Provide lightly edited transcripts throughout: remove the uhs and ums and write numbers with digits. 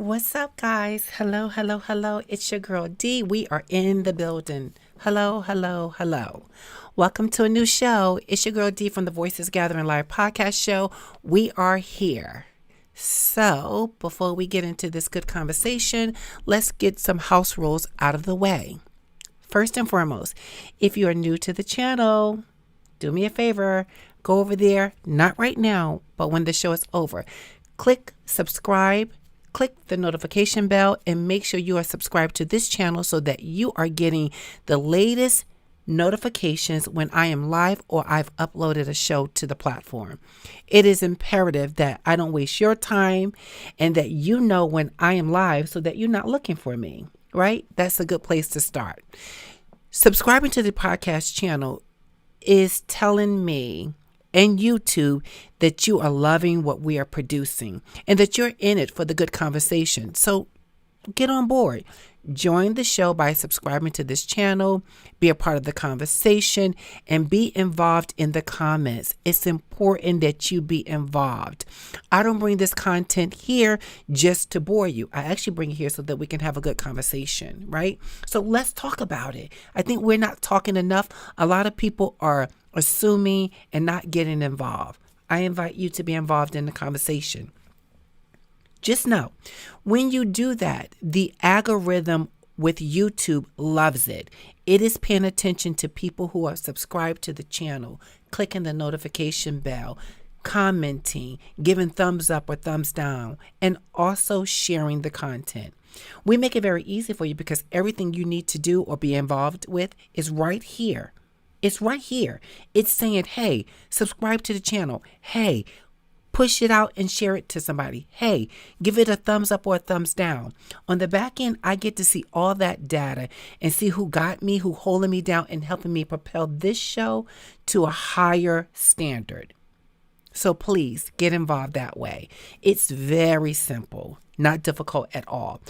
What's up, guys? Hello, hello, hello. It's your girl D. We are in the building. Hello, hello, hello. Welcome to a new show. It's your girl D from the Voices Gathering Live podcast show. We are here. So, before we get into this good conversation, let's get some house rules out of the way. First and foremost, if you are new to the channel, do me a favor, go over there, not right now, but when the show is over. Click subscribe, click the notification bell, and make sure you are subscribed to this channel so that you are getting the latest notifications when I am live or I've uploaded a show to the platform. It is imperative that I don't waste your time and that you know when I am live so that you're not looking for me, right? That's a good place to start. Subscribing to the podcast channel is telling me and YouTube that you are loving what we are producing and that you're in it for the good conversation. So get on board. Join the show by subscribing to this channel, be a part of the conversation, and be involved in the comments. It's important that you be involved. I don't bring this content here just to bore you. I actually bring it here so that we can have a good conversation, right? So let's talk about it. I think we're not talking enough. A lot of people are assuming and not getting involved. I invite you to be involved in the conversation. Just know, when you do that, the algorithm with YouTube loves it. It is paying attention to people who are subscribed to the channel, clicking the notification bell, commenting, giving thumbs up or thumbs down, and also sharing the content. We make it very easy for you because everything you need to do or be involved with is right here. It's right here. It's saying, hey, subscribe to the channel. Hey, push it out and share it to somebody. Hey, give it a thumbs up or a thumbs down. On the back end, I get to see all that data and see who got me, who holding me down and helping me propel this show to a higher standard. So please get involved that way. It's very simple, not difficult at all.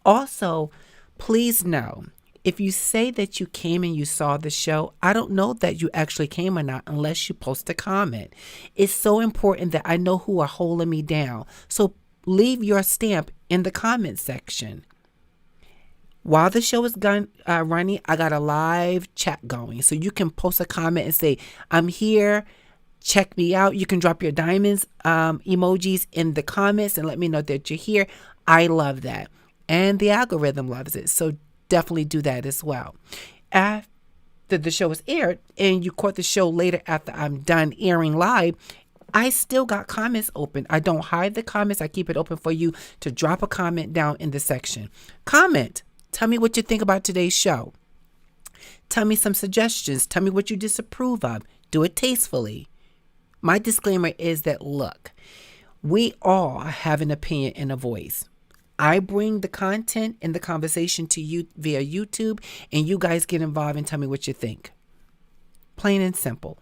Also, please know, if you say that you came and you saw the show, I don't know that you actually came or not unless you post a comment. It's so important that I know who are holding me down. So leave your stamp in the comment section. While the show is running, I got a live chat going. So you can post a comment and say, I'm here. Check me out. You can drop your diamonds emojis in the comments and let me know that you're here. I love that. And the algorithm loves it. So definitely do that as well. After the show is aired and you caught the show later after I'm done airing live, I still got comments open. I don't hide the comments. I keep it open for you to drop a comment down in the section. Comment. Tell me what you think about today's show. Tell me some suggestions. Tell me what you disapprove of. Do it tastefully. My disclaimer is that, look, we all have an opinion and a voice. I bring the content and the conversation to you via YouTube, and you guys get involved and tell me what you think. Plain and simple.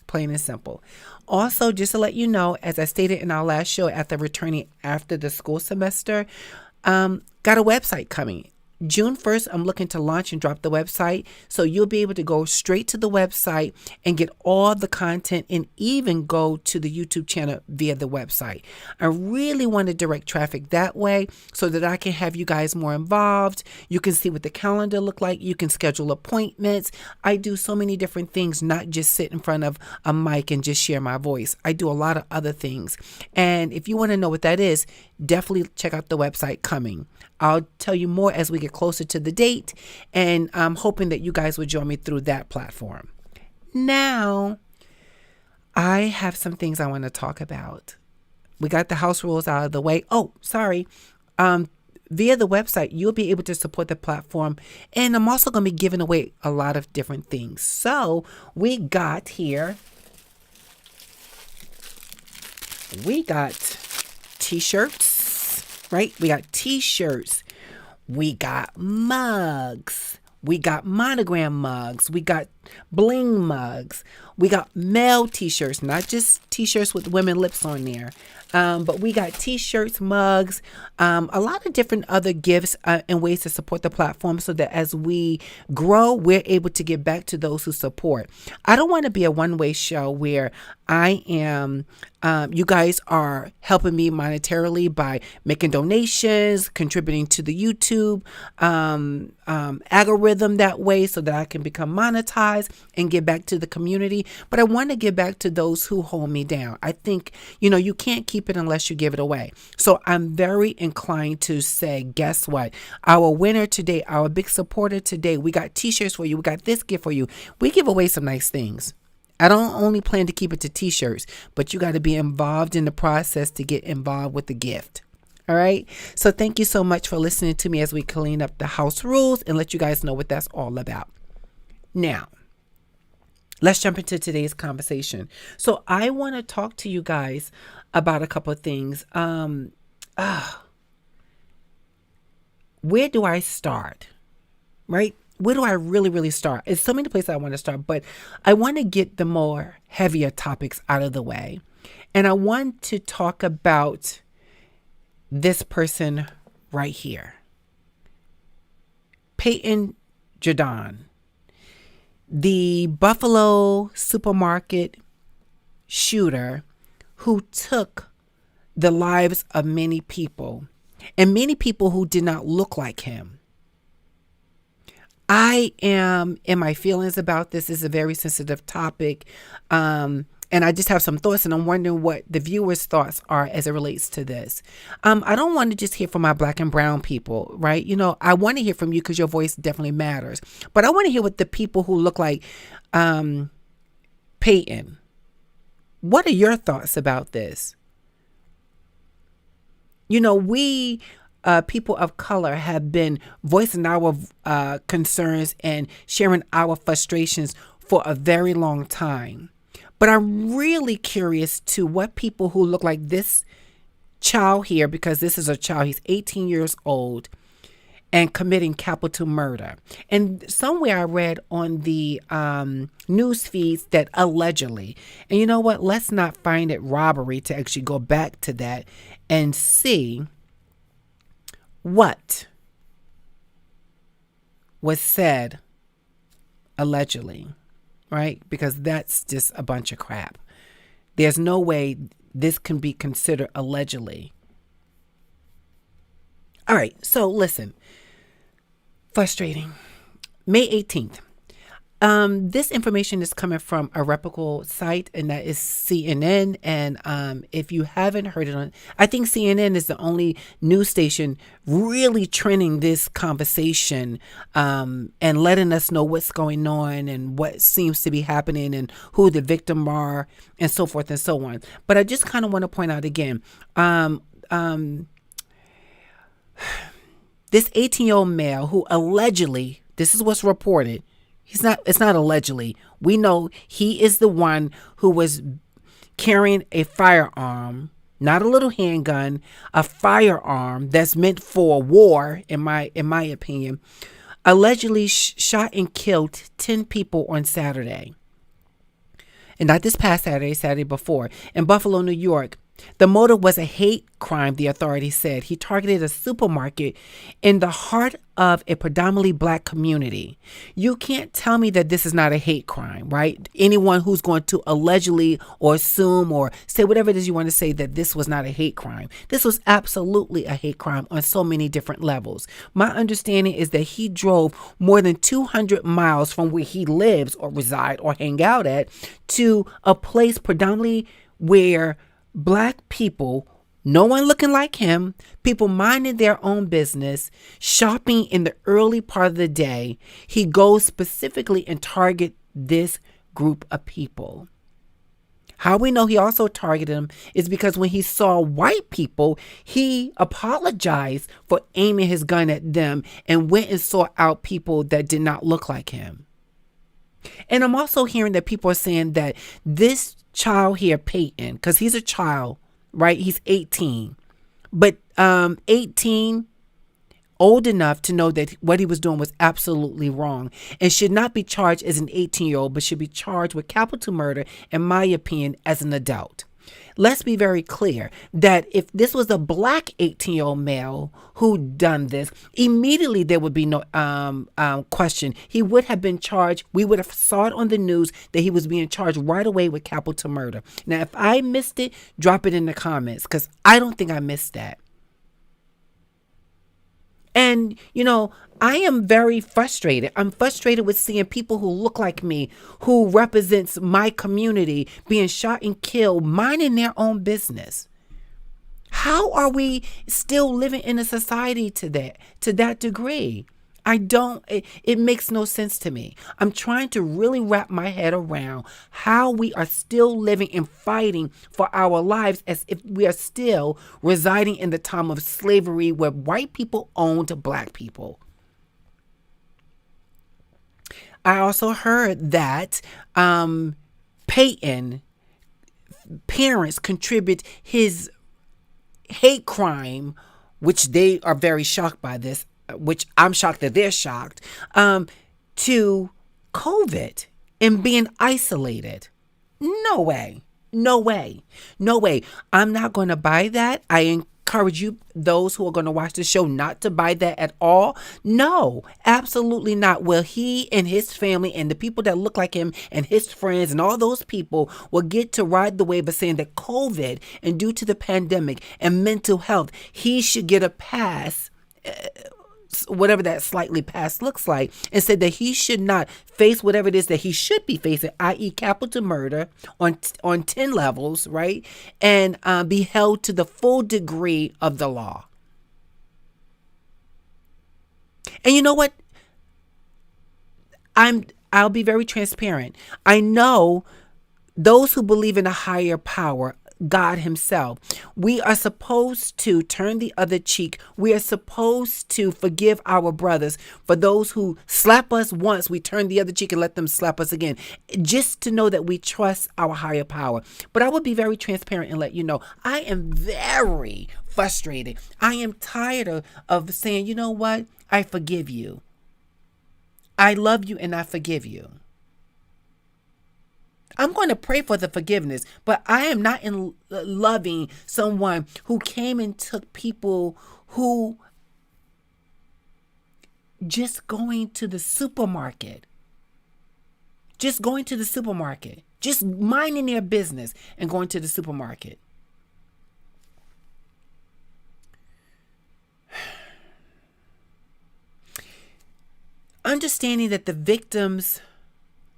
Plain and simple. Also, just to let you know, as I stated in our last show, after returning after the school semester, got a website coming. June 1st, I'm looking to launch and drop the website. So you'll be able to go straight to the website and get all the content and even go to the YouTube channel via the website. I really want to direct traffic that way so that I can have you guys more involved. You can see what the calendar look like. You can schedule appointments. I do so many different things, not just sit in front of a mic and just share my voice. I do a lot of other things. And if you want to know what that is, definitely check out the website coming. I'll tell you more as we get closer to the date, and I'm hoping that you guys will join me through that platform. Now, I have some things I want to talk about. We got the house rules out of the way. Oh, sorry. Via the website, you'll be able to support the platform, and I'm also going to be giving away a lot of different things. So we got t-shirts, right? We got t-shirts. We got mugs. We got monogram mugs. We got bling mugs. We got male t-shirts, not just t-shirts with women lips on there. But we got t-shirts, mugs, a lot of different other gifts and ways to support the platform so that as we grow, we're able to give back to those who support. I don't want to be a one-way show where I am, you guys are helping me monetarily by making donations, contributing to the YouTube algorithm that way so that I can become monetized and give back to the community. But I want to give back to those who hold me down. I think, you can't keep it unless you give it away. So I'm very inclined to say, guess what? Our winner today, our big supporter today, we got t-shirts for you. We got this gift for you. We give away some nice things. I don't only plan to keep it to t-shirts, but you got to be involved in the process to get involved with the gift. All right. So thank you so much for listening to me as we clean up the house rules and let you guys know what that's all about. Now, let's jump into today's conversation. So I want to talk to you guys about a couple of things. Where do I start? Right? Where do I really start? It's so many places I want to start, but I want to get the more heavier topics out of the way. And I want to talk about this person right here. Payton Gendron, the Buffalo supermarket shooter who took the lives of many people and many people who did not look like him. I am in my feelings about this. It's a very sensitive topic. And I just have some thoughts and I'm wondering what the viewers' thoughts are as it relates to this. I don't want to just hear from my black and brown people, right? I want to hear from you because your voice definitely matters. But I want to hear what the people who look like Payton. What are your thoughts about this? We people of color have been voicing our concerns and sharing our frustrations for a very long time. But I'm really curious to what people who look like this child here, because this is a child, he's 18 years old and committing capital murder. And somewhere I read on the news feeds that allegedly, and you know what, let's not find it robbery to actually go back to that and see what was said allegedly, right? Because that's just a bunch of crap. There's no way this can be considered allegedly. All right, so listen. Frustrating. May 18th. This information is coming from a reputable site, and that is CNN. And if you haven't heard it I think CNN is the only news station really trending this conversation and letting us know what's going on and what seems to be happening and who the victim are and so forth and so on. But I just kind of want to point out again, this 18-year-old male who allegedly, this is what's reported, it's not allegedly. We know he is the one who was carrying a firearm, not a little handgun, a firearm that's meant for war, in my opinion, allegedly shot and killed 10 people on Saturday. And not this past Saturday, Saturday before, in Buffalo, New York. The motive was a hate crime, the authorities said. He targeted a supermarket in the heart of a predominantly black community. You can't tell me that this is not a hate crime, right? Anyone who's going to allegedly or assume or say whatever it is you want to say that this was not a hate crime. This was absolutely a hate crime on so many different levels. My understanding is that he drove more than 200 miles from where he lives or reside or hang out at to a place predominantly where black people, no one looking like him, people minding their own business, shopping in the early part of the day. He goes specifically and target this group of people. How we know he also targeted them is because when he saw white people, he apologized for aiming his gun at them and went and sought out people that did not look like him. And I'm also hearing that people are saying that this child here, Payton, because he's a child, right? He's 18. But 18 old enough to know that what he was doing was absolutely wrong and should not be charged as an 18-year-old, but should be charged with capital murder, in my opinion, as an adult. Let's be very clear that if this was a black 18-year-old male who done this, immediately there would be no question. He would have been charged. We would have saw it on the news that he was being charged right away with capital murder. Now, if I missed it, drop it in the comments, because I don't think I missed that. And, I am very frustrated. I'm frustrated with seeing people who look like me, who represents my community, being shot and killed, minding their own business. How are we still living in a society to that degree? It makes no sense to me. I'm trying to really wrap my head around how we are still living and fighting for our lives as if we are still residing in the time of slavery where white people owned black people. I also heard that Payton parents contribute his hate crime, which they are very shocked by this, which I'm shocked that they're shocked, to COVID and being isolated. No way. No way. No way. I'm not going to buy that. I encourage you, those who are going to watch the show, not to buy that at all. No, absolutely not. Will he and his family and the people that look like him and his friends and all those people will get to ride the wave of saying that COVID and due to the pandemic and mental health, he should get a pass, whatever that slightly pass looks like, and said that he should not face whatever it is that he should be facing, i.e. capital murder on 10 levels, right? And be held to the full degree of the law. And you know what? I'll be very transparent. I know those who believe in a higher power, God himself, we are supposed to turn the other cheek. We are supposed to forgive our brothers. For those who slap us once, we turn the other cheek and let them slap us again, just to know that we trust our higher power. But I would be very transparent and let you know, I am very frustrated. I am tired of saying, you know what? I forgive you. I love you and I forgive you. I'm going to pray for the forgiveness, but I am not in loving someone who came and took people who just going to the supermarket, just minding their business and going to the supermarket. Understanding that the victims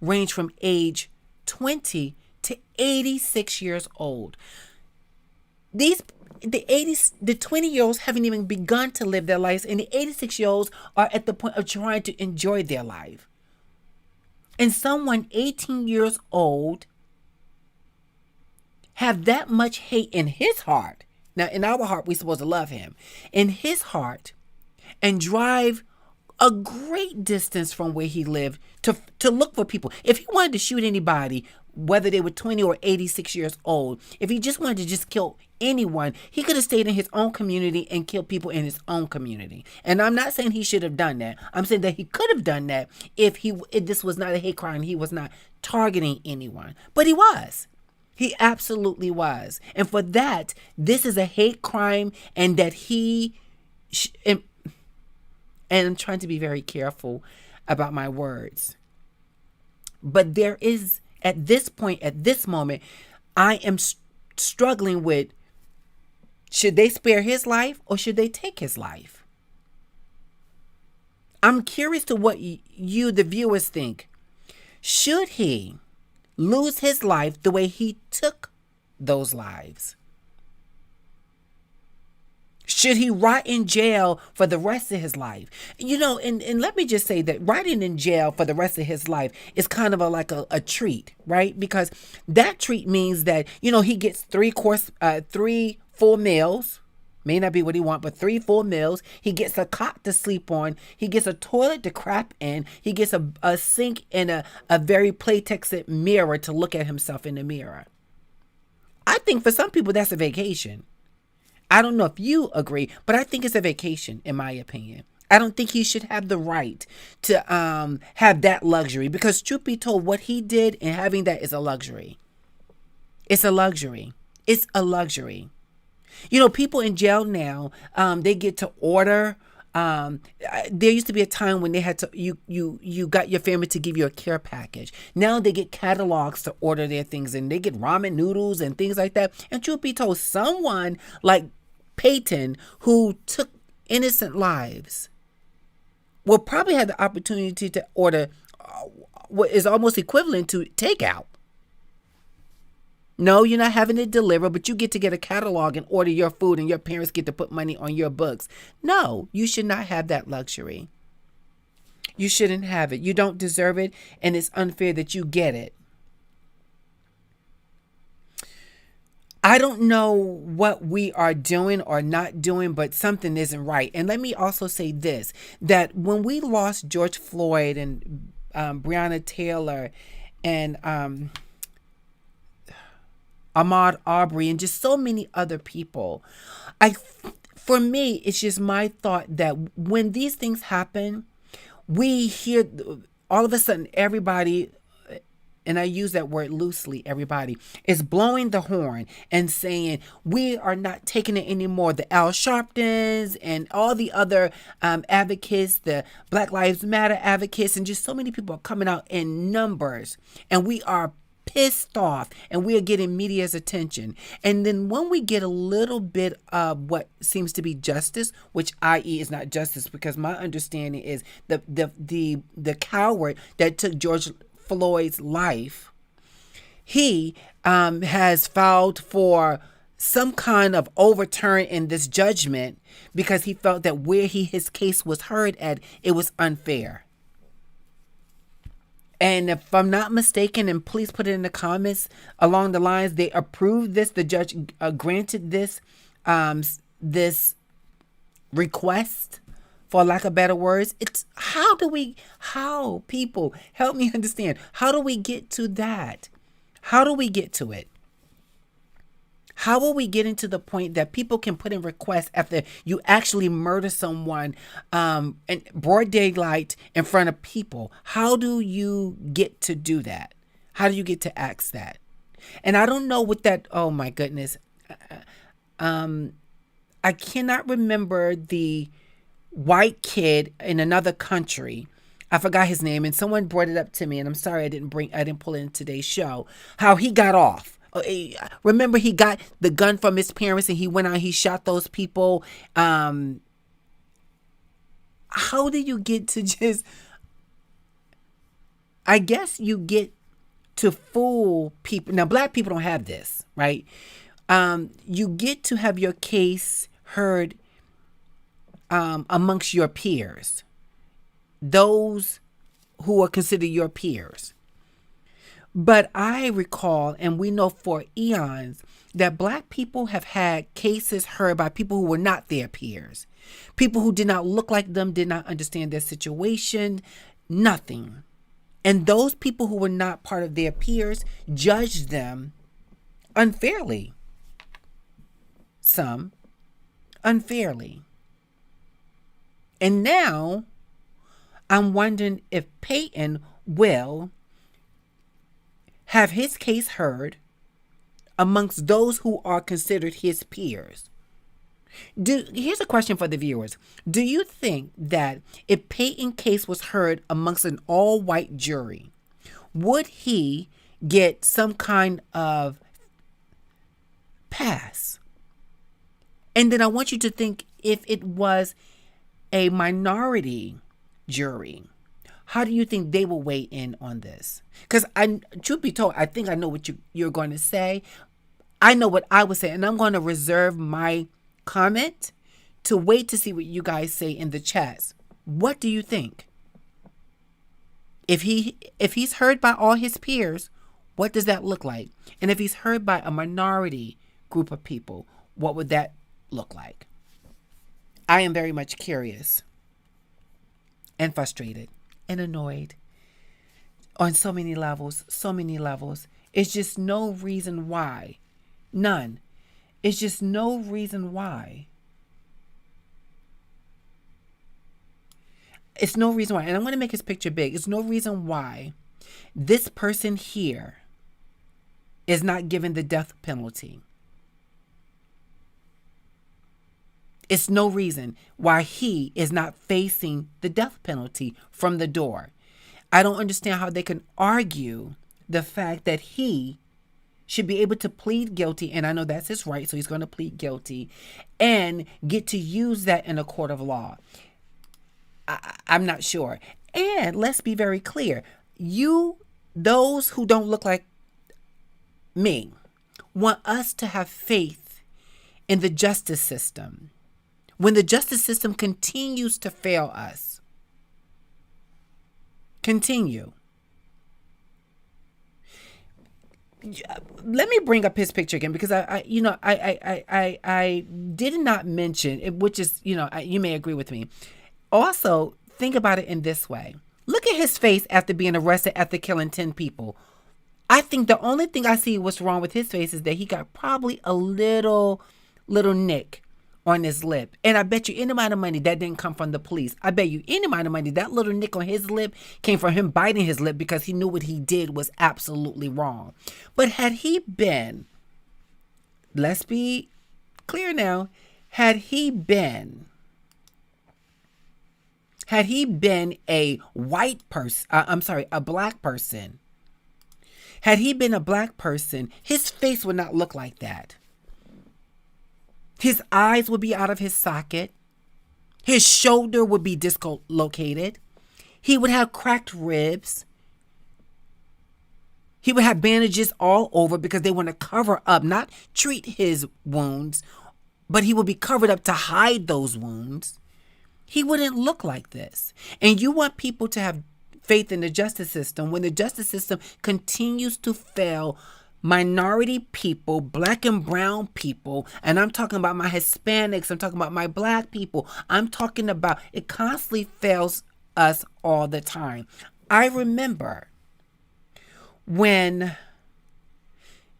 range from age 20 to 86 years old. The 20-year-olds haven't even begun to live their lives, and the 86-year-olds are at the point of trying to enjoy their life. And someone 18 years old have that much hate in his heart. Now, in our heart, we're supposed to love him. In his heart, and drive a great distance from where he lived to look for people. If he wanted to shoot anybody, whether they were 20 or 86 years old, if he just wanted to just kill anyone, he could have stayed in his own community and killed people in his own community. And I'm not saying he should have done that. I'm saying that he could have done that if this was not a hate crime. He was not targeting anyone. But he was. He absolutely was. And for that, this is a hate crime, and that and I'm trying to be very careful about my words. But there is, at this point, at this moment, I am struggling with, should they spare his life or should they take his life? I'm curious to what you, the viewers, think. Should he lose his life the way he took those lives? Should he rot in jail for the rest of his life? And let me just say that rotting in jail for the rest of his life is kind of like a treat, right? Because that treat means that, he gets 3 full meals. May not be what he wants, but 3 full meals. He gets a cot to sleep on. He gets a toilet to crap in. He gets a sink and a very Playtex mirror to look at himself in the mirror. I think for some people that's a vacation. I don't know if you agree, but I think it's a vacation, in my opinion. I don't think he should have the right to have that luxury, because truth be told, what he did and having that is a luxury. It's a luxury. It's a luxury. You know, people in jail now, they get to order. There used to be a time when they had to you got your family to give you a care package. Now they get catalogs to order their things, and they get ramen noodles and things like that. And truth be told, someone like Payton, who took innocent lives, will probably have the opportunity to order what is almost equivalent to takeout. No, you're not having it delivered, but you get to get a catalog and order your food, and your parents get to put money on your books. No, you should not have that luxury. You shouldn't have it. You don't deserve it, and it's unfair that you get it. I don't know what we are doing or not doing, but something isn't right. And let me also say this, that when we lost George Floyd and Breonna Taylor and Ahmaud Arbery and just so many other people, for me, it's just my thought that when these things happen, we hear all of a sudden everybody, and I use that word loosely, everybody, is blowing the horn and saying, we are not taking it anymore. The Al Sharptons and all the other advocates, the Black Lives Matter advocates, and just so many people are coming out in numbers. And we are pissed off, and we are getting media's attention. And then when we get a little bit of what seems to be justice, which i.e. is not justice, because my understanding is the coward that took George Floyd's life, he has filed for some kind of overturn in this judgment because he felt that where his case was heard at, it was unfair. And if I'm not mistaken, and please put it in the comments along the lines, they approved this. The judge granted this this request, for lack of better words. It's how people help me understand. How do we get to that? How do we get to it? How will we get into the point that people can put in requests after you actually murder someone in broad daylight in front of people? How do you get to do that? How do you get to ask that? And I don't know what that, oh my goodness. I cannot remember the white kid in another country. I forgot his name, and someone brought it up to me, and I'm sorry I didn't pull it in today's show, how he got off. Remember, he got the gun from his parents and he went out, he shot those people. How do you get to just, I guess you get to fool people. Now, black people don't have this, right? You get to have your case heard amongst your peers, those who are considered your peers. But I recall, and we know for eons, that black people have had cases heard by people who were not their peers. People who did not look like them, did not understand their situation, nothing. And those people who were not part of their peers judged them unfairly. Some unfairly. And now I'm wondering if Payton will have his case heard amongst those who are considered his peers. Here's a question for the viewers. Do you think that if Payton's case was heard amongst an all-white jury, would he get some kind of pass? And then I want you to think, if it was a minority jury, how do you think they will weigh in on this? Because truth be told, I think I know what you're going to say. I know what I would say, and I'm going to reserve my comment to wait to see what you guys say in the chats. What do you think? If he's heard by all his peers, what does that look like? And if he's heard by a minority group of people, what would that look like? I am very much curious and frustrated and annoyed on so many levels, so many levels. It's just no reason why. None. It's just no reason why. It's no reason why. And I'm going to make his picture big. It's no reason why this person here is not given the death penalty. It's no reason why he is not facing the death penalty from the door. I don't understand how they can argue the fact that he should be able to plead guilty, and I know that's his right, so he's going to plead guilty, and get to use that in a court of law. I'm not sure. And let's be very clear. Those who don't look like me, want us to have faith in the justice system. When the justice system continues to fail us, continue. Let me bring up his picture again, because I did not mention it, which is, you may agree with me. Also, think about it in this way. Look at his face after being arrested after killing 10 people. I think the only thing I see what's wrong with his face is that he got probably a little nick on his lip. And I bet you any amount of money that didn't come from the police. I bet you any amount of money that little nick on his lip came from him biting his lip because he knew what he did was absolutely wrong. But had he been, let's be clear now, had he been a white person, a black person, had he been a black person, his face would not look like that. His eyes would be out of his socket. His shoulder would be dislocated. He would have cracked ribs. He would have bandages all over because they want to cover up, not treat his wounds, but he would be covered up to hide those wounds. He wouldn't look like this. And you want people to have faith in the justice system when the justice system continues to fail minority people, black and brown people, and I'm talking about my Hispanics, I'm talking about my black people, I'm talking about, it constantly fails us all the time. I remember when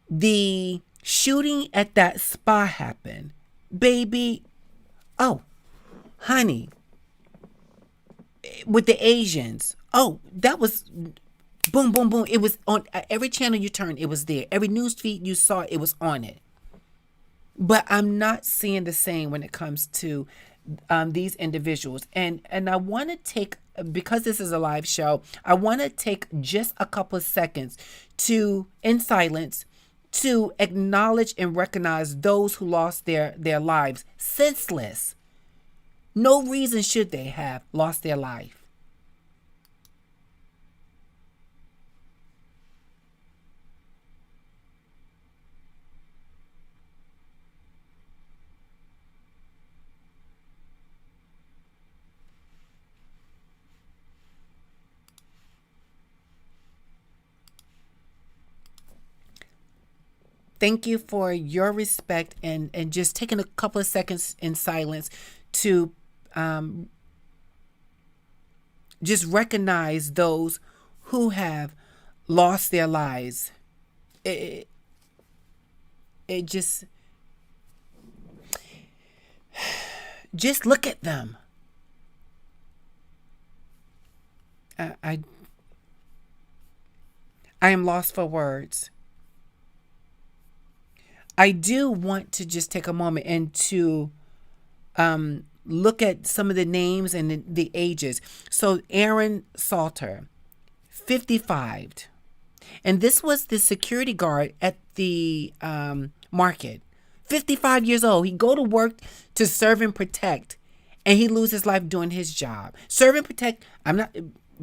the shooting at that spa happened, baby, oh, honey, with the Asians, oh, that was boom, boom, boom. It was on every channel you turned. It was there. Every news feed you saw, it was on it. But I'm not seeing the same when it comes to these individuals. And I want to take, because this is a live show, I want to take just a couple of seconds in silence, to acknowledge and recognize those who lost their lives senseless. No reason should they have lost their life. Thank you for your respect and just taking a couple of seconds in silence to just recognize those who have lost their lives. It just look at them. I am lost for words. I do want to just take a moment and to look at some of the names and the ages. So Aaron Salter, 55. And this was the security guard at the market. 55 years old. He go to work to serve and protect, and he loses his life doing his job. Serve and protect,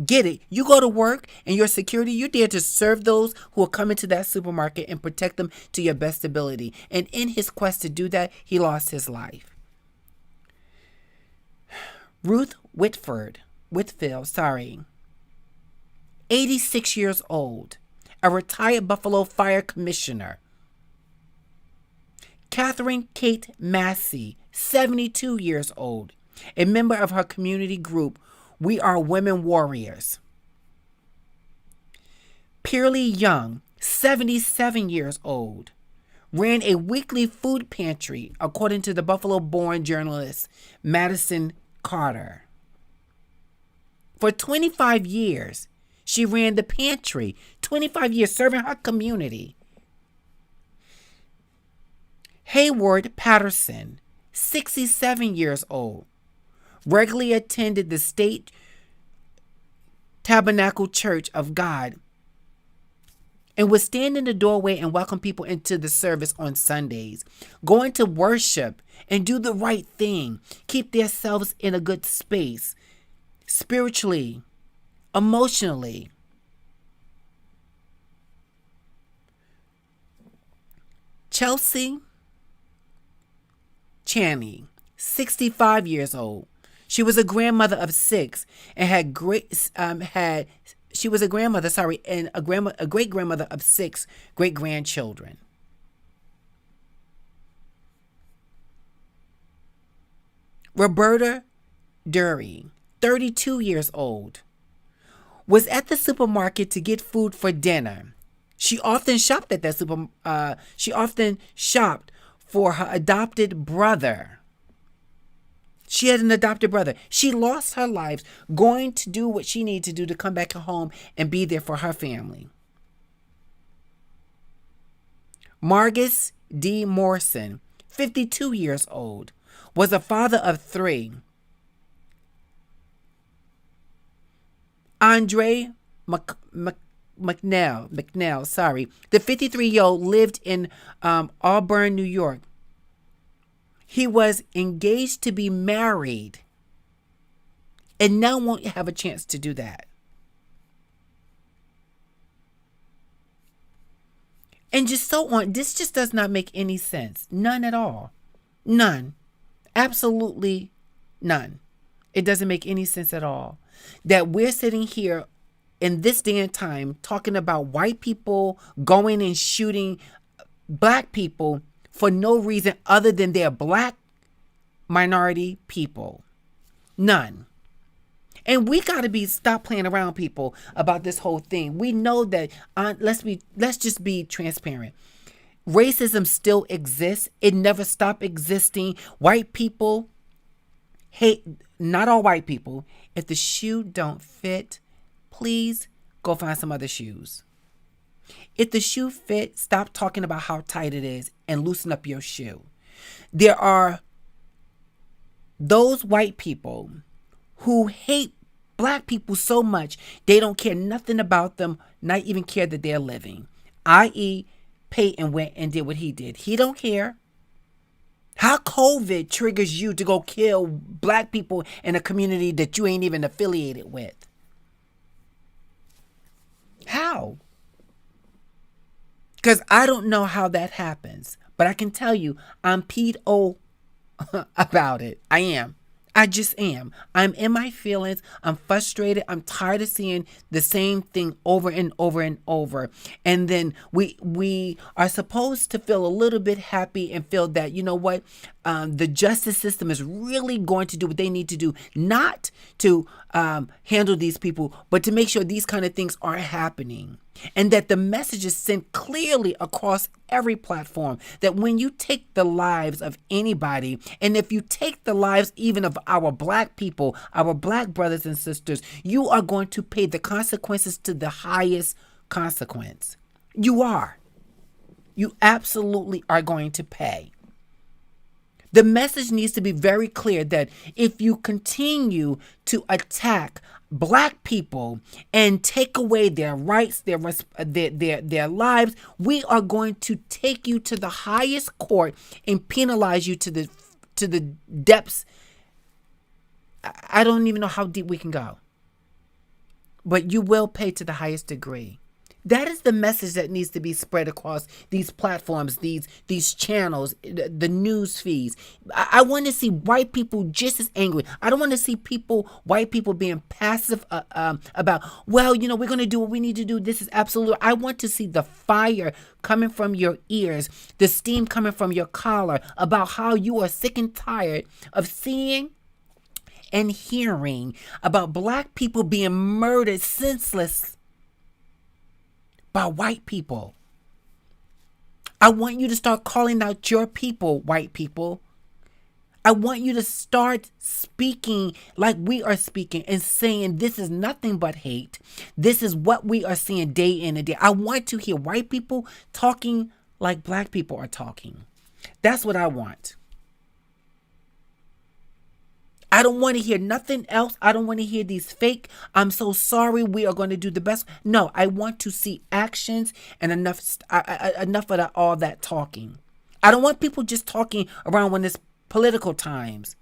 get it. You go to work and your security, you're there to serve those who are coming to that supermarket and protect them to your best ability. And in his quest to do that, he lost his life. Ruth Whitfield, 86 years old, a retired Buffalo Fire Commissioner. Catherine Kate Massey, 72 years old, a member of her community group, We Are Women Warriors. Pearlie Young, 77 years old, ran a weekly food pantry, according to the Buffalo-born journalist Madison Carter. For 25 years, she ran the pantry, 25 years serving her community. Hayward Patterson, 67 years old, regularly attended the State Tabernacle Church of God and would stand in the doorway and welcome people into the service on Sundays, going to worship and do the right thing, keep themselves in a good space, spiritually, emotionally. Chelsea Chaney, 65 years old. She was a grandmother of 6 and she was a grandmother, and a great grandmother of 6 great grandchildren. Roberta Dury, 32 years old, was at the supermarket to get food for dinner. She often shopped at that She often shopped for her adopted brother. She had an adopted brother. She lost her life going to do what she needed to do to come back home and be there for her family. Margus D. Morrison, 52 years old, was a father of 3. Andre McNeil, the 53-year-old lived in Auburn, New York. He was engaged to be married and now won't have a chance to do that. And just so on. This just does not make any sense. None at all. None. Absolutely none. It doesn't make any sense at all. That we're sitting here in this day and time talking about white people going and shooting black people for no reason other than they're black minority people. None. And we got to stop playing around, people, about this whole thing. We know that let's just be transparent. Racism still exists. It never stopped existing. White people hate, not all white people. If the shoe don't fit, please go find some other shoes. If the shoe fits, stop talking about how tight it is and loosen up your shoe. There are those white people who hate black people so much they don't care nothing about them, not even care that they're living. I.e., Payton went and did what he did. He don't care. How COVID triggers you to go kill black people in a community that you ain't even affiliated with? How? Because I don't know how that happens. But I can tell you, I'm peed-o about it. I am. I just am. I'm in my feelings. I'm frustrated. I'm tired of seeing the same thing over and over and over. And then we are supposed to feel a little bit happy and feel that, you know what, the justice system is really going to do what they need to do, not to handle these people, but to make sure these kind of things aren't happening. And that the message is sent clearly across every platform that when you take the lives of anybody, and if you take the lives even of our black people, our black brothers and sisters, you are going to pay the consequences to the highest consequence. You are. You absolutely are going to pay. The message needs to be very clear that if you continue to attack black people and take away their rights, their lives, we are going to take you to the highest court and penalize you to the depths. I don't even know how deep we can go. But you will pay to the highest degree. That is the message that needs to be spread across these platforms, these channels, the news feeds. I want to see white people just as angry. I don't want to see white people being passive about, well, you know, we're going to do what we need to do. This is absolute. I want to see the fire coming from your ears, the steam coming from your collar about how you are sick and tired of seeing and hearing about black people being murdered senseless by white people. I want you to start calling out your people, white people. I want you to start speaking like we are speaking and saying this is nothing but hate. This is what we are seeing day in and day. I want to hear white people talking like black people are talking. That's what I want. I don't want to hear nothing else. I don't want to hear these fake, I'm so sorry, we are going to do the best. No, I want to see actions and enough of all that talking. I don't want people just talking around when it's political times,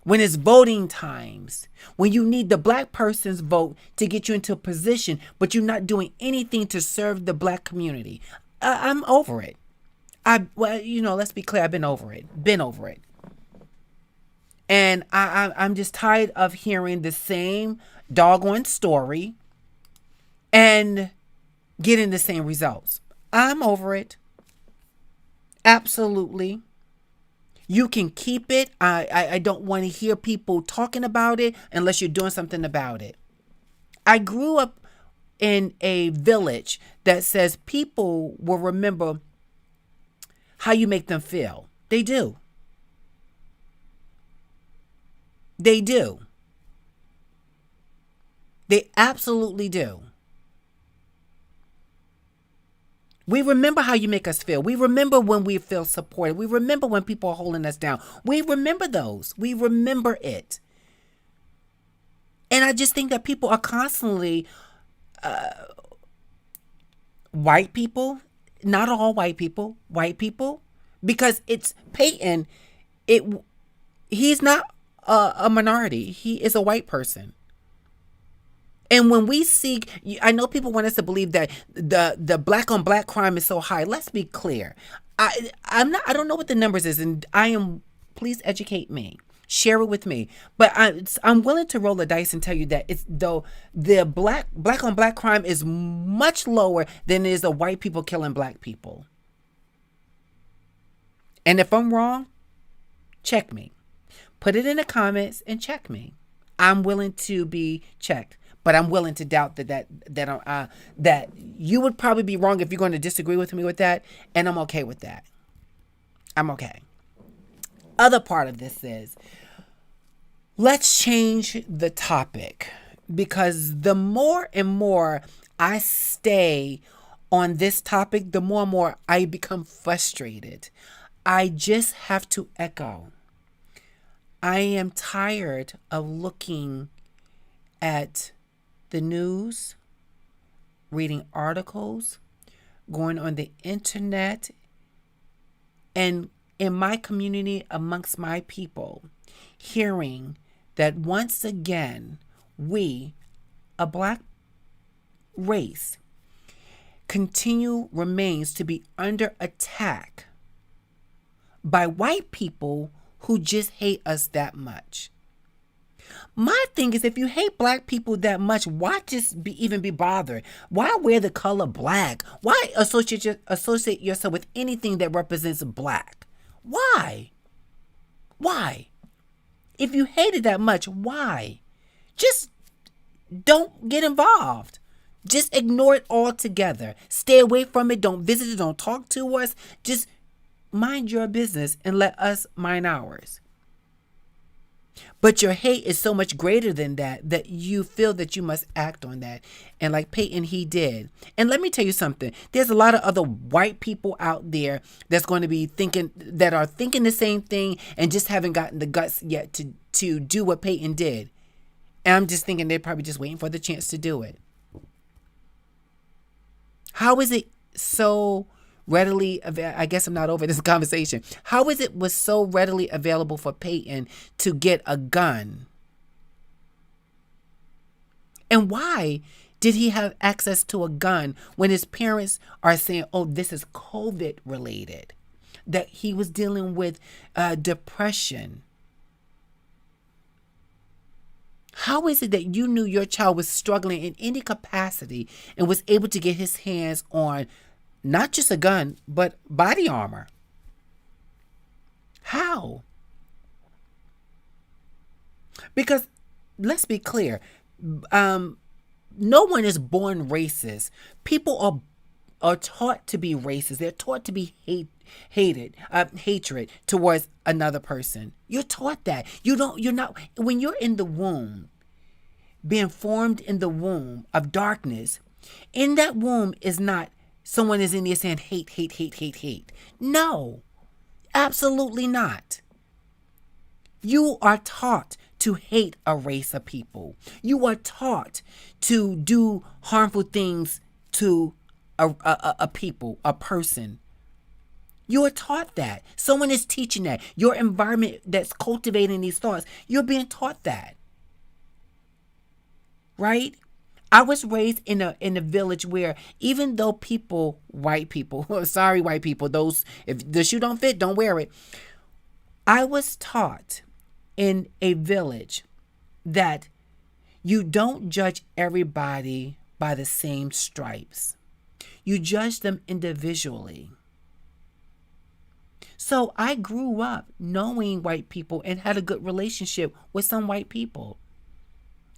when it's voting times, when you need the black person's vote to get you into a position, but you're not doing anything to serve the black community. I'm over it. Let's be clear. I've been over it. And I'm just tired of hearing the same doggone story and getting the same results. I'm over it. Absolutely. You can keep it. I don't want to hear people talking about it unless you're doing something about it. I grew up in a village that says people will remember how you make them feel. They do. They do. They absolutely do. We remember how you make us feel. We remember when we feel supported. We remember when people are holding us down. We remember those. We remember it. And I just think that people are constantly, white people, not all white people, because it's Payton. He's not a minority. He is a white person. And when we see, I know people want us to believe that the black on black crime is so high. Let's be clear. I don't know what the numbers is, and please educate me. Share it with me. But I'm willing to roll the dice and tell you that the black on black crime is much lower than it is the white people killing black people. And if I'm wrong, check me. Put it in the comments and check me. I'm willing to be checked, but I'm willing to doubt that you would probably be wrong if you're going to disagree with me with that, and I'm okay with that. I'm okay. Other part of this is, let's change the topic, because the more and more I stay on this topic, the more and more I become frustrated. I just have to echo. I am tired of looking at the news, reading articles, going on the internet, and in my community, amongst my people, hearing that once again, we, a black race, remains to be under attack by white people who just hate us that much. My thing is, if you hate black people that much, why even be bothered? Why wear the color black? Why associate yourself with anything that represents black? Why? If you hate it that much, why? Just don't get involved. Just ignore it altogether. Stay away from it. Don't visit it. Don't talk to us. Just mind your business and let us mind ours. But your hate is so much greater than that you feel that you must act on that. And like Payton, he did. And let me tell you something. There's a lot of other white people out there that's going to be thinking the same thing and just haven't gotten the guts yet to do what Payton did. And I'm just thinking they're probably just waiting for the chance to do it. How is it so readily, I guess I'm not over this conversation. How is it was so readily available for Payton to get a gun? And why did he have access to a gun when his parents are saying, oh, this is COVID related, that he was dealing with depression? How is it that you knew your child was struggling in any capacity and was able to get his hands on not just a gun, but body armor? How? Because let's be clear, no one is born racist. People are taught to be racist. They're taught to be hatred towards another person. You're taught that. You're not, when you're in the womb, being formed in the womb of darkness, in that womb is not someone is in there saying hate, hate, hate, hate, hate. No, absolutely not. You are taught to hate a race of people. You are taught to do harmful things to a people, a person. You are taught that. Someone is teaching that. Your environment that's cultivating these thoughts, you're being taught that. Right? I was raised in a village where even though white people, sorry white people, those, if the shoe don't fit, don't wear it. I was taught in a village that you don't judge everybody by the same stripes. You judge them individually. So I grew up knowing white people and had a good relationship with some white people.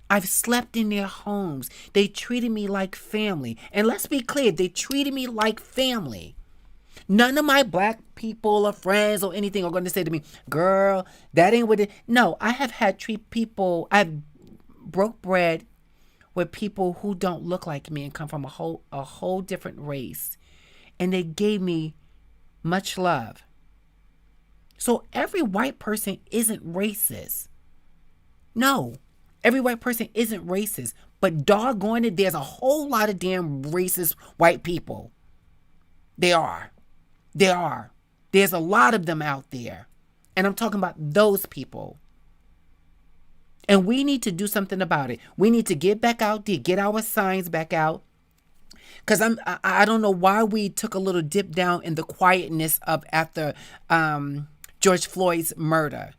I've slept in their homes. They treated me like family. And let's be clear, they treated me like family. None of my black people or friends or anything are going to say to me, girl, that ain't what it. No, I have had I've broke bread with people who don't look like me and come from a whole different race. And they gave me much love. So every white person isn't racist. No, every white person isn't racist. But doggone it, there's a whole lot of damn racist white people. There are. There's a lot of them out there. And I'm talking about those people. And we need to do something about it. We need to get back out there, get our signs back out. Because I don't know why we took a little dip down in the quietness of after George Floyd's murder.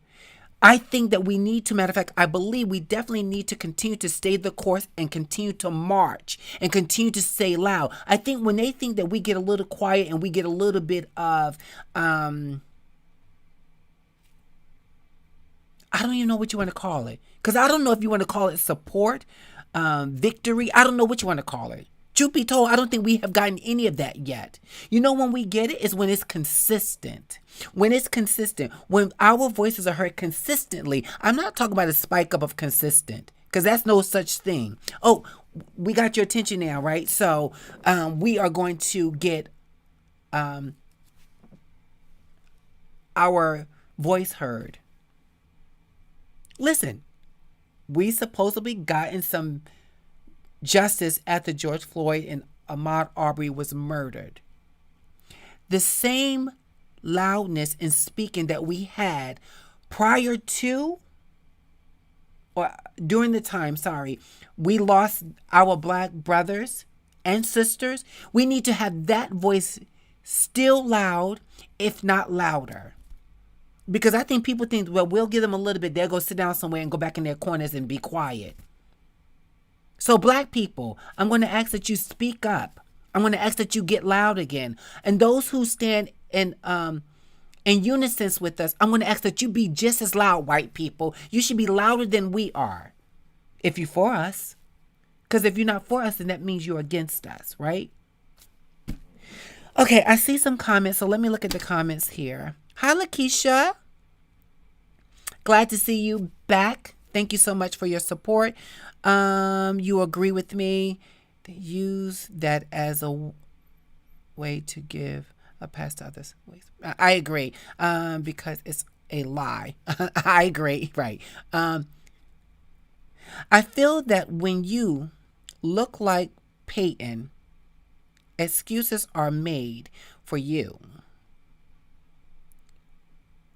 I think that we need to, matter of fact, I believe we definitely need to continue to stay the course and continue to march and continue to say loud. I think when they think that we get a little quiet and we get a little bit of, I don't even know what you want to call it. Because I don't know if you want to call it support, victory. I don't know what you want to call it. Truth be told, I don't think we have gotten any of that yet. You know when we get it is when it's consistent. When it's consistent. When our voices are heard consistently. I'm not talking about a spike up of consistent. Because that's no such thing. Oh, we got your attention now, right? So we are going to get our voice heard. Listen, we supposedly gotten some justice after George Floyd and Ahmaud Arbery was murdered. The same loudness in speaking that we had prior to or during the time, we lost our black brothers and sisters. We need to have that voice still loud, if not louder. Because I think people think, well, we'll give them a little bit. They'll go sit down somewhere and go back in their corners and be quiet. So black people, I'm going to ask that you speak up. I'm going to ask that you get loud again. And those who stand in unison with us, I'm going to ask that you be just as loud, white people. You should be louder than we are if you're for us. Because if you're not for us, then that means you're against us, right? Okay, I see some comments. So let me look at the comments here. Hi, Lakeisha. Glad to see you back. Thank you so much for your support. You agree with me. They use that as a way to give a pass to others. I agree. Because it's a lie. I agree. Right. I feel that when you look like Payton, excuses are made for you.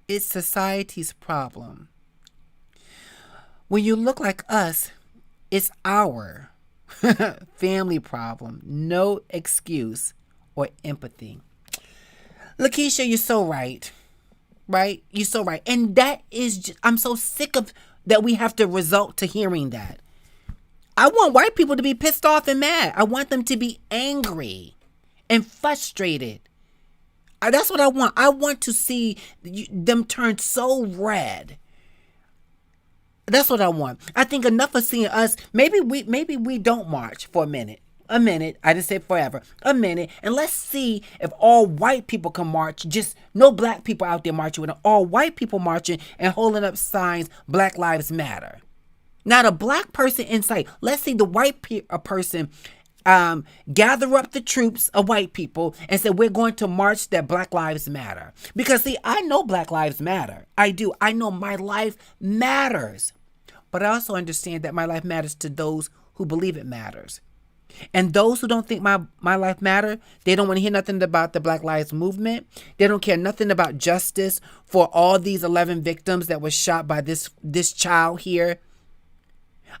It's society's problem. When you look like us, it's our family problem. No excuse or empathy. Lakeisha, you're so right. Right? You're so right. And that is just, I'm so sick of that we have to resort to hearing that. I want white people to be pissed off and mad. I want them to be angry and frustrated. That's what I want. I want to see them turn so red. That's what I want. I think enough of seeing us. Maybe we don't march for a minute. a minute. I didn't say forever. A minute. And let's see if all white people can march. Just no black people out there marching with them. All white people marching and holding up signs, Black Lives Matter. Not a black person in sight. Let's see the white person gather up the troops of white people and say, we're going to march that Black Lives Matter. Because see, I know Black Lives Matter. I do. I know my life matters. But I also understand that my life matters to those who believe it matters. And those who don't think my life matter, they don't want to hear nothing about the Black Lives Movement. They don't care nothing about justice for all these 11 victims that were shot by this child here.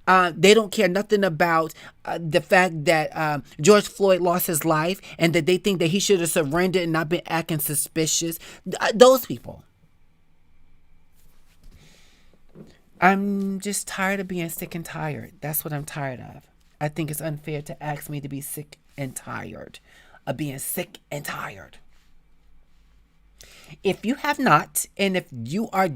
They don't care nothing about the fact that George Floyd lost his life and that they think that he should have surrendered and not been acting suspicious. Those people. I'm just tired of being sick and tired. That's what I'm tired of. I think it's unfair to ask me to be sick and tired of being sick and tired. If you have not, and if you are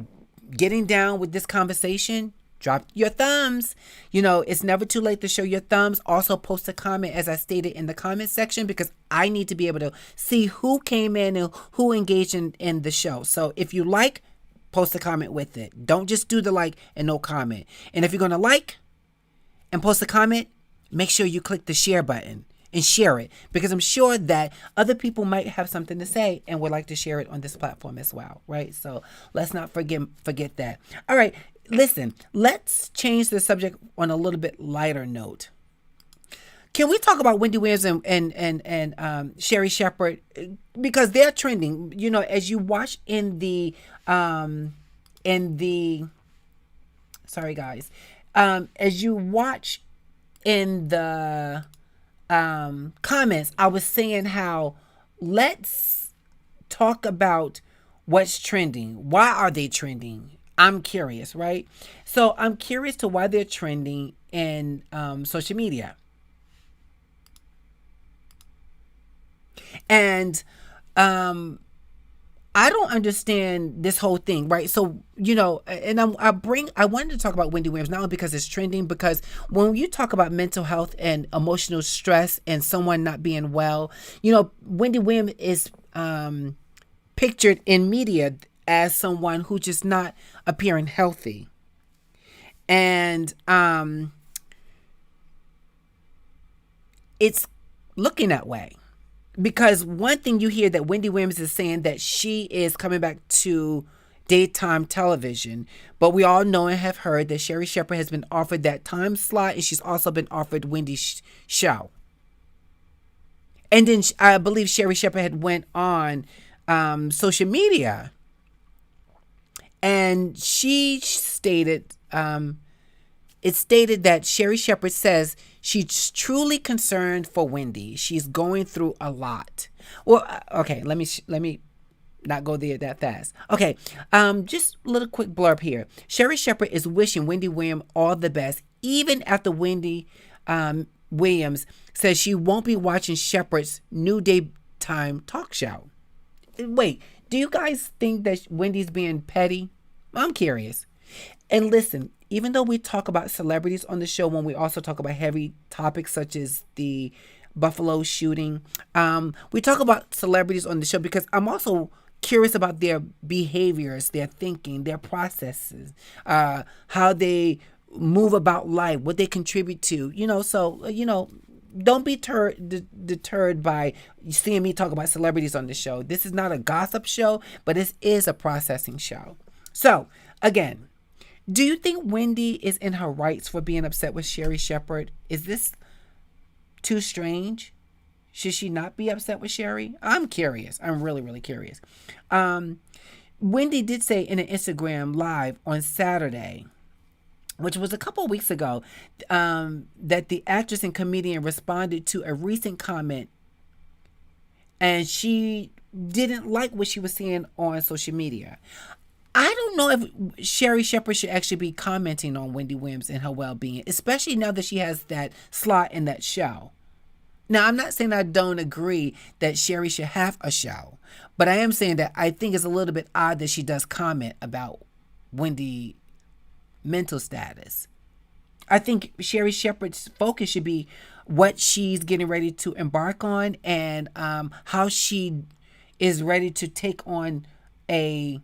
getting down with this conversation, drop your thumbs. You know, it's never too late to show your thumbs. Also post a comment, as I stated, in the comment section, because I need to be able to see who came in and who engaged in the show. So if you like, post a comment with it. Don't just do the like and no comment. And if you're going to like and post a comment, make sure you click the share button and share it, because I'm sure that other people might have something to say and would like to share it on this platform as well, right? So let's not forget that. All right, listen, let's change the subject on a little bit lighter note. Can we talk about Wendy Williams and Sherri Shepherd, because they're trending? You know, as you watch in the sorry guys, as you watch in the comments, I was saying how let's talk about what's trending. Why are they trending? I'm curious, right? So I'm curious to why they're trending in social media. And I don't understand this whole thing, right? So, you know, and I wanted to talk about Wendy Williams, not only because it's trending, because when you talk about mental health and emotional stress and someone not being well, you know, Wendy Williams is pictured in media as someone who just not appearing healthy. And it's looking that way. Because one thing you hear that Wendy Williams is saying that she is coming back to daytime television, but we all know and have heard that Sherri Shepherd has been offered that time slot, and she's also been offered Wendy's show. And then I believe Sherri Shepherd had went on social media, and she stated, it stated that Sherri Shepherd says she's truly concerned for Wendy. She's going through a lot. Well, okay, let me not go there that fast. Okay, just a little quick blurb here. Sherri Shepherd is wishing Wendy Williams all the best, even after Wendy Williams says she won't be watching Shepherd's new daytime talk show. Wait, do you guys think that Wendy's being petty? I'm curious. And listen, even though we talk about celebrities on the show, when we also talk about heavy topics such as the Buffalo shooting, we talk about celebrities on the show because I'm also curious about their behaviors, their thinking, their processes, how they move about life, what they contribute to, you know. So, you know, don't be deterred by seeing me talk about celebrities on the show. This is not a gossip show, but this is a processing show. So, again, do you think Wendy is in her rights for being upset with Sherri Shepherd? Is this too strange? Should she not be upset with Sherri? I'm curious. I'm really, really curious. Wendy did say in an Instagram live on Saturday, which was a couple of weeks ago, that the actress and comedian responded to a recent comment, and she didn't like what she was seeing on social media. I don't know if Sherri Shepherd should actually be commenting on Wendy Williams and her well-being, especially now that she has that slot in that show. Now, I'm not saying I don't agree that Sherri should have a show, but I am saying that I think it's a little bit odd that she does comment about Wendy's mental status. I think Sherri Shepherd's focus should be what she's getting ready to embark on, and how she is ready to take on a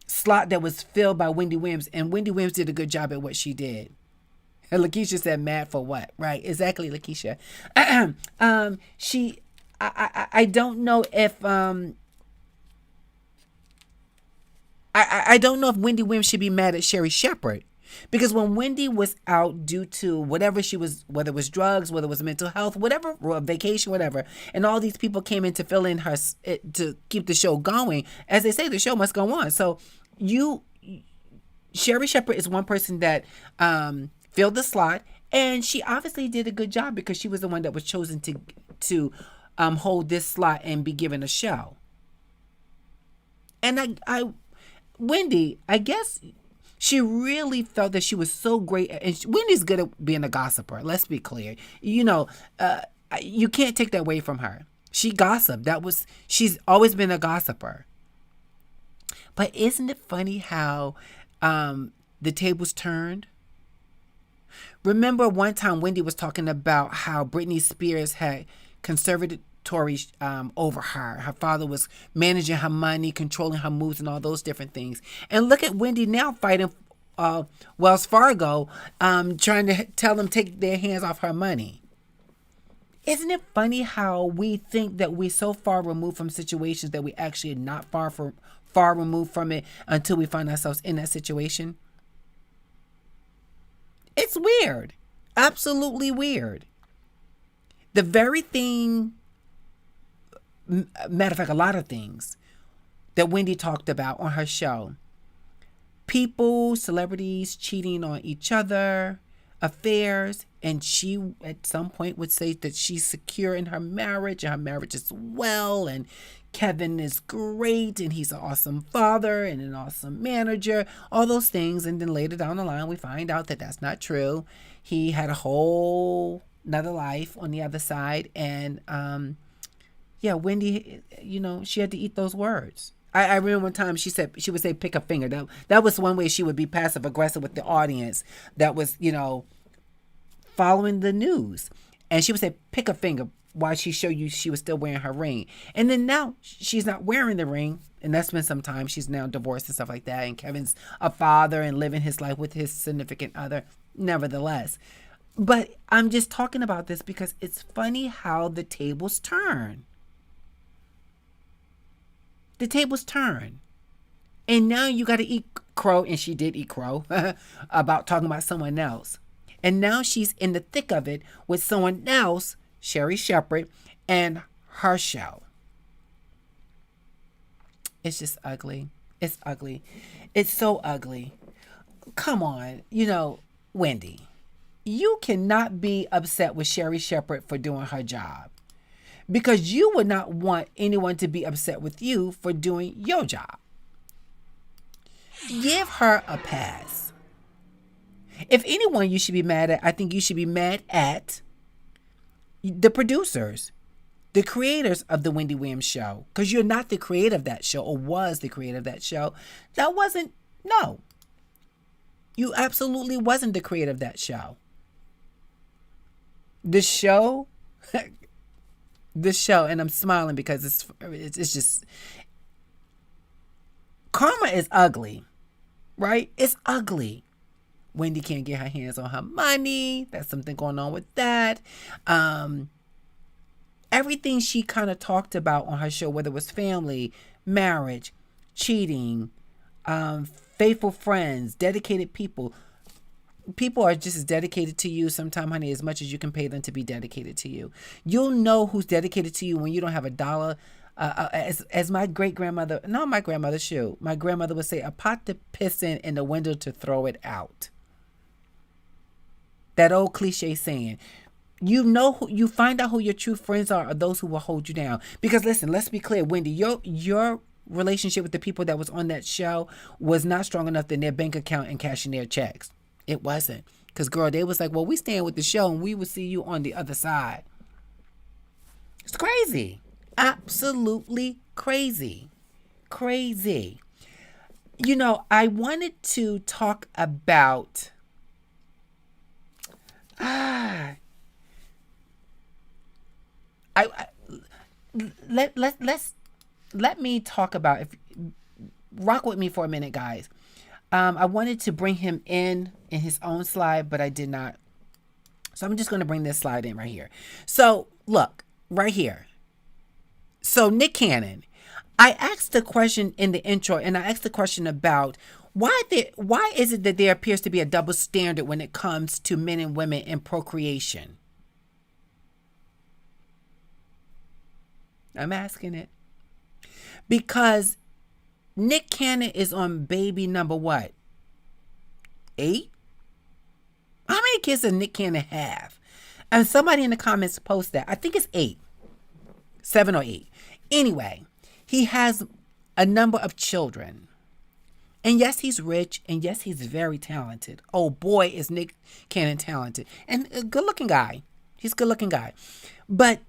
slot that was filled by Wendy Williams. And Wendy Williams did a good job at what she did. And Lakeisha said, "Mad for what?" Right? Exactly, Lakeisha. I don't know if I don't know if Wendy Williams should be mad at Sherry Shepherd, because when Wendy was out due to whatever she was, whether it was drugs, whether it was mental health, whatever, or vacation, whatever, and all these people came in to fill in her to keep the show going. As they say, the show must go on. So Sherry Shepherd is one person that filled the slot, and she obviously did a good job because she was the one that was chosen to hold this slot and be given a show. And Wendy, I guess she really felt that she was so great. And Wendy's good at being a gossiper. Let's be clear. You can't take that away from her. She gossiped. She's always been a gossiper. But isn't it funny how the tables turned? Remember one time Wendy was talking about how Britney Spears had conservatory over her. Her father was managing her money, controlling her moves, and all those different things. And look at Wendy now fighting Wells Fargo, trying to tell them take their hands off her money. Isn't it funny how we think that we're so far removed from situations that we actually are not far removed from it until we find ourselves in that situation? It's weird. Absolutely weird. The very thing, matter of fact, a lot of things that Wendy talked about on her show. People, celebrities cheating on each other, affairs, and she at some point would say that she's secure in her marriage, and her marriage is well, and Kevin is great, and he's an awesome father and an awesome manager, all those things. And then later down the line, we find out that that's not true. He had a whole another life on the other side. And Wendy, she had to eat those words. I remember one time she would say, pick a finger. That was one way she would be passive aggressive with the audience that was, following the news. And she would say, pick a finger, while she showed you she was still wearing her ring. And then now she's not wearing the ring. And that's been some time. She's now divorced and stuff like that. And Kevin's a father and living his life with his significant other, nevertheless. But I'm just talking about this because it's funny how the tables turn. The tables turn. And now you got to eat crow. And she did eat crow about talking about someone else. And now she's in the thick of it with someone else, Sherry Shepherd, and her show. It's just ugly. It's ugly. It's so ugly. Come on. Wendy, you cannot be upset with Sherry Shepherd for doing her job, because you would not want anyone to be upset with you for doing your job. Give her a pass. If anyone you should be mad at, I think you should be mad at the producers, the creators of the Wendy Williams show, because you're not the creator of that show, or was the creator of that show. No. You absolutely wasn't the creator of that show. The show, and I'm smiling because it's just, karma is ugly, right? It's ugly. Wendy can't get her hands on her money. There's something going on with that. Everything she kind of talked about on her show, whether it was family, marriage, cheating, faithful friends, dedicated people. People are just as dedicated to you sometimes, honey, as much as you can pay them to be dedicated to you. You'll know who's dedicated to you when you don't have a dollar. As my great-grandmother, not my grandmother, my grandmother would say, a pot to piss in and a window to throw it out. That old cliche saying. You find out who your true friends are those who will hold you down. Because listen, let's be clear, Wendy, your relationship with the people that was on that show was not strong enough in their bank account and cashing their checks. It wasn't. Because girl, they was like, well, we stand with the show and we will see you on the other side. It's crazy. Absolutely crazy. Crazy. I wanted to talk about I let me talk about, if rock with me for a minute, guys. I wanted to bring him in his own slide, but I did not. So I'm just going to bring this slide in right here. So look, right here. So Nick Cannon, I asked the question in the intro, and I asked the question about why is it that there appears to be a double standard when it comes to men and women in procreation? I'm asking it. Because Nick Cannon is on baby number what? 8? How many kids does Nick Cannon have? And somebody in the comments post that. I think it's 8. 7 or 8. Anyway, he has a number of children. And yes, he's rich. And yes, he's very talented. Oh boy, is Nick Cannon talented. And a good looking guy. He's a good looking guy. But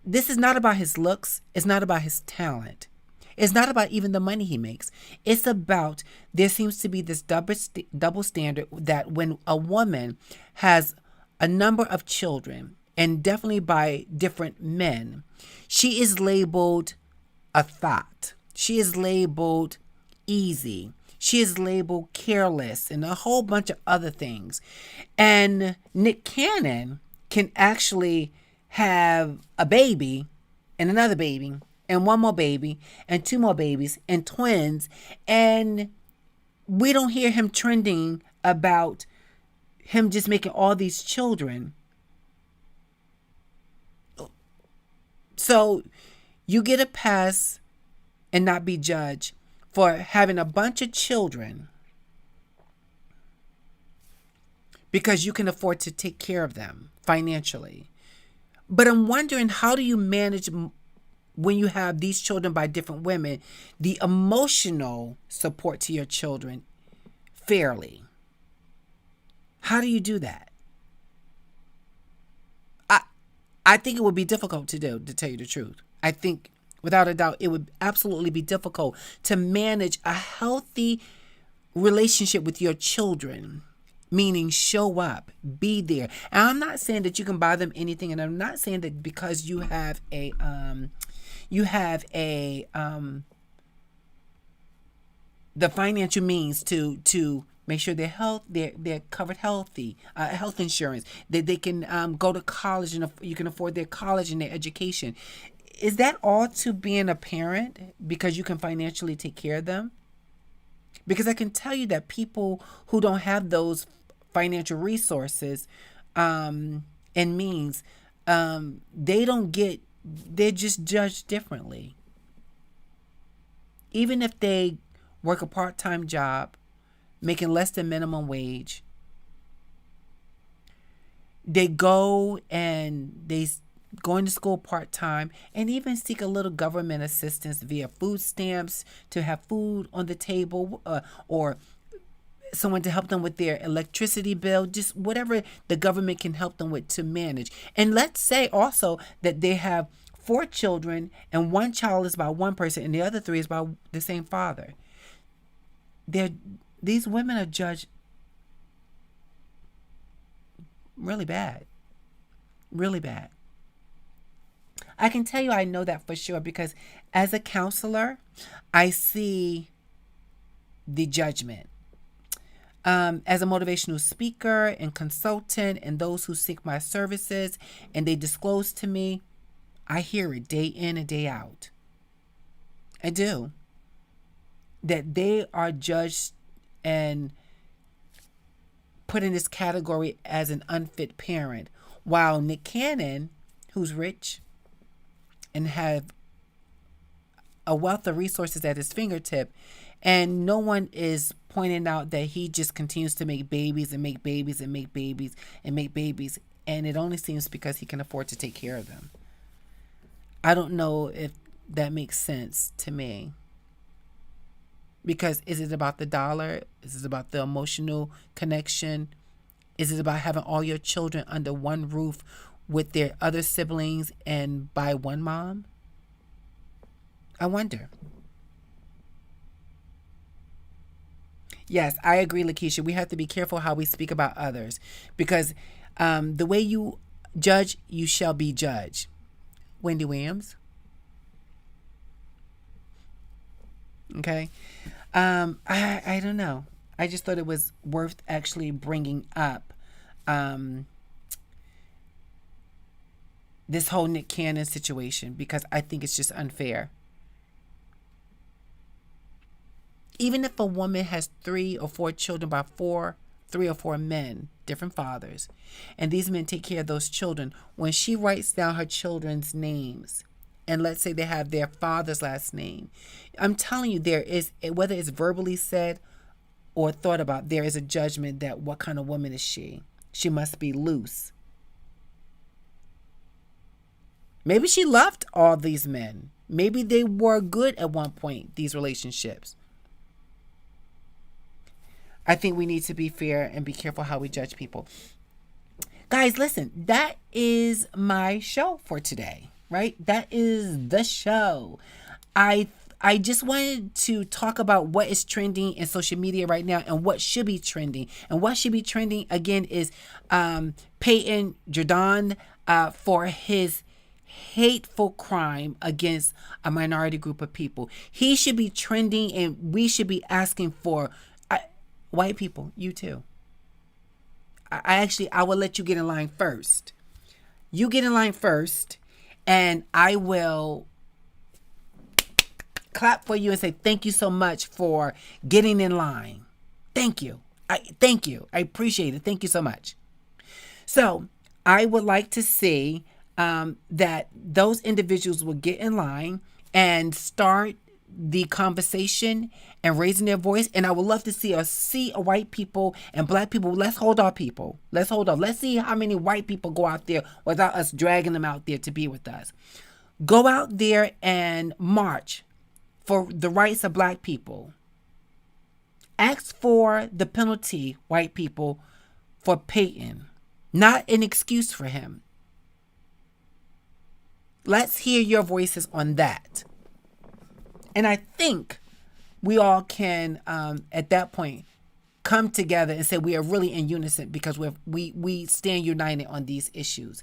this is not about his looks. It's not about his talent. It's not about even the money he makes. It's about, there seems to be this double standard that when a woman has a number of children, and definitely by different men, she is labeled a thought. She is labeled easy. She is labeled careless and a whole bunch of other things. And Nick Cannon can actually have a baby and another baby and one more baby and 2 more babies and twins, and we don't hear him trending about him just making all these children. So you get a pass and not be judged for having a bunch of children because you can afford to take care of them financially. But I'm wondering, how do you manage, when you have these children by different women, the emotional support to your children fairly? How do you do that? I think it would be difficult to do, to tell you the truth. I think, without a doubt, it would absolutely be difficult to manage a healthy relationship with your children, meaning show up, be there. And I'm not saying that you can buy them anything, and I'm not saying that because you have the financial means to make sure they're covered healthy, health insurance, that they can go to college and you can afford their college and their education. Is that all to being a parent because you can financially take care of them? Because I can tell you that people who don't have those financial resources and means, they're just judged differently. Even if they work a part-time job, making less than minimum wage, they go going to school part-time and even seek a little government assistance via food stamps to have food on the table, or someone to help them with their electricity bill, just whatever the government can help them with to manage. And let's say also that they have 4 children and one child is by one person and the other 3 is by the same father. These women are judged really bad. Really bad. I can tell you I know that for sure because as a counselor, I see the judgment. As a motivational speaker and consultant and those who seek my services and they disclose to me, I hear it day in and day out. I do. That they are judged and put in this category as an unfit parent, while Nick Cannon, who's rich and have a wealth of resources at his fingertip, and no one is pointing out that he just continues to make babies and make babies and make babies and make babies, and it only seems because he can afford to take care of them. I don't know if that makes sense to me. Because is it about the dollar? Is it about the emotional connection? Is it about having all your children under one roof with their other siblings and by one mom? I wonder. Yes, I agree, Lakeisha. We have to be careful how we speak about others because the way you judge, you shall be judged. Wendy Williams. Okay. I don't know. I just thought it was worth actually bringing up this whole Nick Cannon situation because I think it's just unfair. Even if a woman has 3 or 4 children by 3 or 4 men, different fathers, and these men take care of those children, when she writes down her children's names, and let's say they have their father's last name, I'm telling you, there is, whether it's verbally said or thought about, there is a judgment that what kind of woman is she? She must be loose. Maybe she loved all these men. Maybe they were good at one point, these relationships. I think we need to be fair and be careful how we judge people. Guys, listen, that is my show for today, right? That is the show. I just wanted to talk about what is trending in social media right now and what should be trending. And what should be trending, again, is Payton Gendron for his hateful crime against a minority group of people. He should be trending, and we should be asking for white people, you too. I will let you get in line first. You get in line first, and I will clap for you and say thank you so much for getting in line. Thank you. Thank you. I appreciate it. Thank you so much. So I would like to see that those individuals will get in line and start the conversation and raising their voice. And I would love to see a sea of white people and black people. Let's hold our people. Let's hold on. Let's see how many white people go out there without us dragging them out there to be with us. Go out there and march for the rights of black people. Ask for the penalty, white people, for Payton. Not an excuse for him. Let's hear your voices on that. And I think we all can, at that point, come together and say we are really in unison because we stand united on these issues.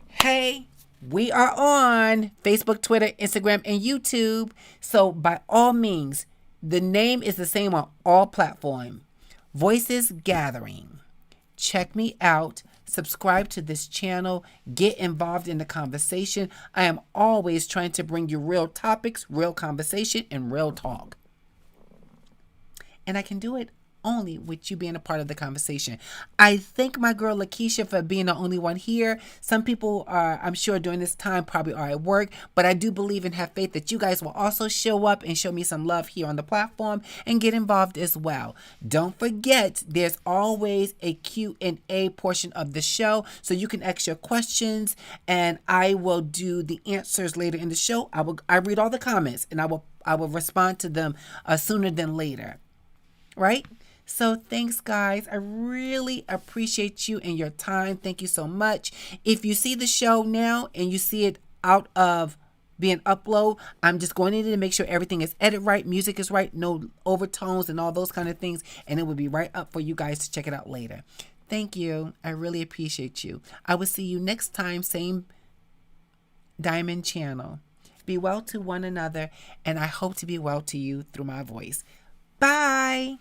Hey, we are on Facebook, Twitter, Instagram, and YouTube. So by all means, the name is the same on all platforms. Voices Gathering. Check me out. Subscribe to this channel. Get involved in the conversation. I am always trying to bring you real topics, real conversation, and real talk. And I can do it only with you being a part of the conversation. I thank my girl Lakeisha for being the only one here. Some people are, I'm sure during this time, probably are at work, but I do believe and have faith that you guys will also show up and show me some love here on the platform and get involved as well. Don't forget, there's always a Q&A portion of the show, so you can ask your questions and I will do the answers later in the show. I read all the comments and I will respond to them sooner than later. Right? So thanks, guys. I really appreciate you and your time. Thank you so much. If you see the show now and you see it out of being upload, I'm just going in to make sure everything is edited right, music is right, no overtones and all those kind of things, and it will be right up for you guys to check it out later. Thank you. I really appreciate you. I will see you next time, same Diamond channel. Be well to one another, and I hope to be well to you through my voice. Bye.